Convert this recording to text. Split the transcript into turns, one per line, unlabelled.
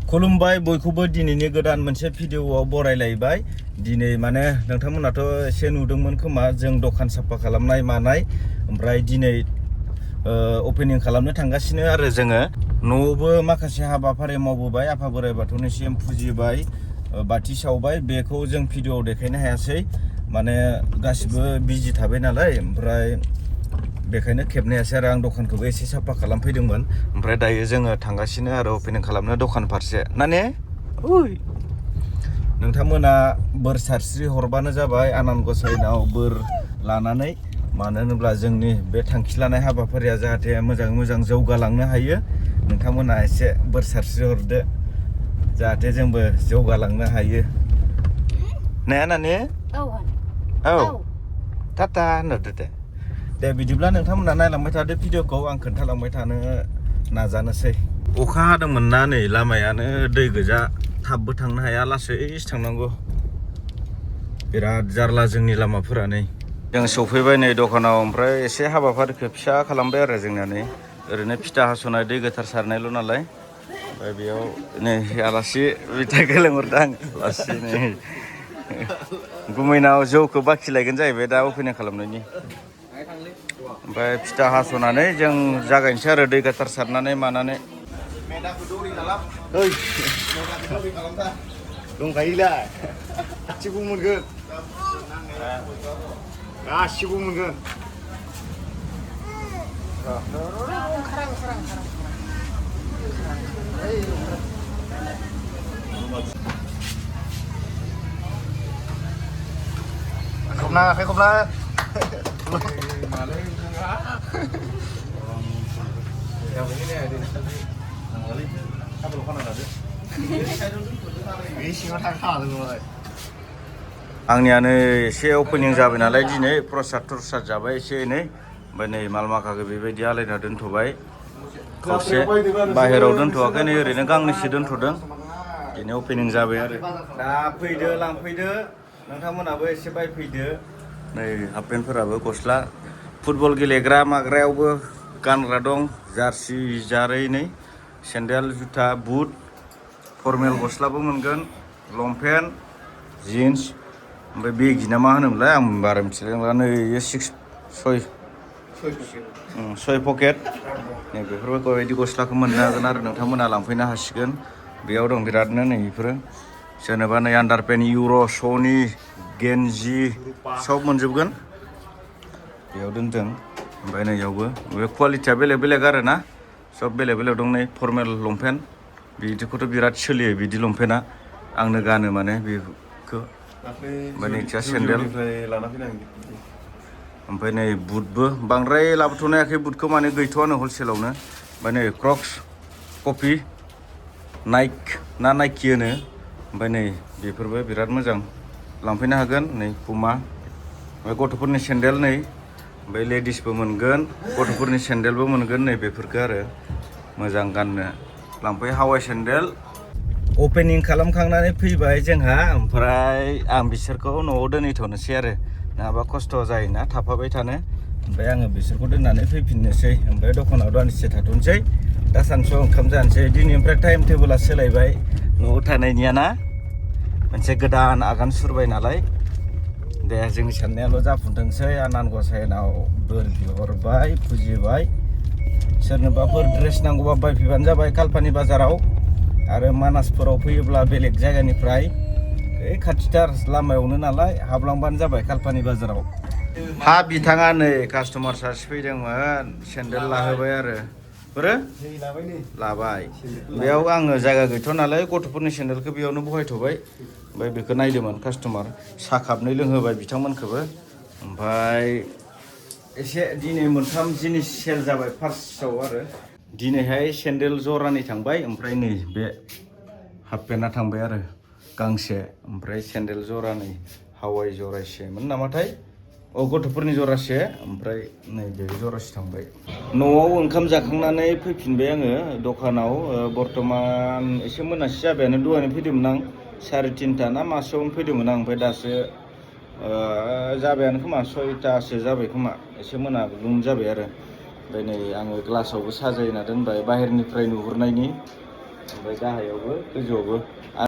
खुलुमबाय बयखौबो दिनैनि गोदान मोनसे भिडिअआव बरायलायबाय। दिनै माने नोंथांमोनाथ' एसे नुदोंमोन खोमा जों दखान साफा खालामनाय मानाय, ओमफ्राय दिनै ओपनिं खालामनो थांगासिनो आरो जोङो न'आवबो माखासे हाबाफारि मावबोबाय, आफा बोराइ बाथौनिसिम फुजिबाय, बाथि सावबाय। बेखौ जों भिडिअआव देखायनो हायासै, माने गासिबो बिजि थाबाय नालाय, ओमफ्राय बेखायनो खेबनो हायासै आरो आं दखानखौबो एसे साफा खालामफैदोंमोन। ओमफ्राय दायो जोङो थांगासिनो आरो अपेनिं खालामनो दखान फारसे। नाने ओइ नोंथांमोना बोर सारस्रि हरबानो जाबाय आनान गसाइनाव बोर लानानै, मानो होनोब्ला जोंनि बे थांखि लानाय हाबाफारिया जाहाथे मोजाङै मोजां जौगालांनो हायो। नोंथांमोना एसे बोर सारस्रि हरदो जाहाथे जोंबो जौगालांनो हायो। नाया नानि औ टाटा होनहरदो दे बिदिब्ला नोंथांमोना नायलांबाय थादो भिडिअखौ, आं खोन्थालांबाय थानो नाजानोसै। अखा हादोंमोन ना, नै लामायानो दै गोजा, थाबबो थांनो हाया, लासैसो थांनांगौ। बिराद जारला जोंनि लामाफोरा। नै जों सफैबाय नै दखानाव, ओमफ्राय एसे हाबाफारिखौ फिसा खालामबाय आरो जोंना। नै ओरैनो फिथा हास'नाय, दै गोथार सारनायल' नालाय। ओमफ्राय बेयाव नै आलासि मेथाइ गोलोंहरदां आलासि। नै गुमैनाव जौखौ बाखि लायगोन जाहैबाय दा अपेनिं खालामनायनि। ओमफ्राय फिथा हास'नानै जों जागायनोसै आरो दै गोथार सारनानै मानानै।
दंखायोलाय गासिबो मोनगोन, गासिबो मोनगोन। खबना आखाइ खबना
आंनियानो एसे अपेनिं जाबाय नालाय दिनै, प्रसाद थरसाद जाबाय एसे एनै। ओमफ्राय नै माल माखाखौ बेबायदि आलायना दोनथ'बाय, खावसे बाहेराव दोनथ'वाखै, नै ओरैनो गांनैसो दोनथ'दों। बिदिनो अपेनिं जाबाय आरो दा फैदो लांफैदो, नोंथांमोनाबो एसे बायफैदो। नै हाफ पेन्टफोराबो, गस्ला फुटबल गेलेग्रा माग्रायावबो गानग्रा दं, जार्सि जारै, नै सेन्देल, जुथा, बुट, फर्मेल गस्लाबो मोनगोन, लंपेन्ट, जिन्स, ओमफ्राय बेगि ना मा होनोमोनलाय आं बारा मिथिलायलांला। नै सय पकेट, नै बेफोरबायदि गस्लाखौ मोननो हागोन आरो नोंथांमोना लांफैनो हासिगोन। बेयाव दं बिरादनो नै बेफोरो, जेनेबा नै आन्डारपेन्ट, इउर', सनि, गेन्जि सब मोनजोबगोन बेयाव दोनदों। ओमफ्राय नै इयावबो बे कुवालिटिया बेलेग बेलेग आरो ना, सब बेलेग बेलेग दं। नै फर्मेल लंपेन्ट, बिदिखौथ' बिराद सोलियो बिदि लंपेन्टआ, आंनो गानो माने बेखौ। ओमफ्राय नैथिया सेन्देल, ओमफ्राय नै बुटबो बांद्राय लाबोथ'नो हायाखै बुटखौ, माने गैथ'आनो हलसेलावनो। ओमफ्राय नै क्रक्स, कफि, नाइकि होनो, ओमफ्राय नै बेफोरबो बिराद मोजां, लांफैनो हागोन। नै पुमा, ओमफ्राय गथ'फोरनि सेन्देल, नै ओमफ्राय लेडिसबो मोनगोन, गथ'फोरनि सेन्देलबो मोनगोन। नै बेफोरखौ आरो मोजां गाननो लांफै, हावाइ सेन्देल। अपेनिं खालामखांनानै फैबाय जोंहा, ओमफ्राय आं बिसोरखौ न'आव दोनहैथ'नोसै आरो, नङाबा खस्थ' जायोना थाफाबाय थानो। ओमफ्राय आङो बिसोरखौ दोननानै फैफिननोसै, ओमफ्राय दखानाव दानदिसे थाथ'नोसै, दा सानसुआव ओंखाम जानोसै। दिनैनिफ्राय टाइम टेबोला सोलायबाय न'आव थानायनिया ना, मोनसे गोदान आगान सुरबाय नालाय। दे जोंनि साननायाल' जाफुंथोंसै, आनान गसाइनाव बोर बिहरबाय, फुजिबाय। सोरनोबाफोर ड्रेस नांगौबा बायफैबानो जाबाय कालपानि बाजाराव, आरो मानासफोराव फैयोब्ला बेलेग जायगानिफ्राय ओइ खाथिथार लामायावनो नालाय, हाबलांबानो जाबाय कालपानि बाजाराव। हा बिथाङा नै कास्टमार सासे फैदोंमोन, सेन्देल लाहोबाय आरो बोरो लाबाय। बेयाव आङो जायगा गैथ'आ नालाय गथ'फोरनि सेन्देलखौ बेयावनो बहायथ'बाय। ओमफ्राय बेखौ नायदोंमोन कास्टमार, साहा कापनै लोंहोबाय बिथांमोनखौबो। ओमफ्राय एसे दिनै मोनथाम जिनिस सेल जाबाय फार्स्टआव आरो। दिनैहाय सेन्देल जरानै थांबाय, ओमफ्राय नै बे हाफ पेन्टआ थांबाय आरो गांसे, ओमफ्राय सेन्देल जरानै हावाइ जरासेमोन नामाथाय, गथ'फोरनि जरासे, ओमफ्राय नै बे जरासे थांबाय। न'आव ओंखाम जाखांनानै फैफिनबाय आङो दखानाव। बर्थमान एसे मोनासि जाबायानो, दहायनो फैदोंमोन आं, 3:30 ना मासोआवनो फैदोंमोन आं। ओमफ्राय दासो जाबायानो खोमा 6टासो जाबाय खोमा, एसे मोनाब्लुं जाबाय आरो। ओमफ्राय नै आङो ग्लासावबो साजायना दोनबाय बाहेरनिफ्राय नुहुरनायनि, ओमफ्राय गाहायावबो गोजौआवबो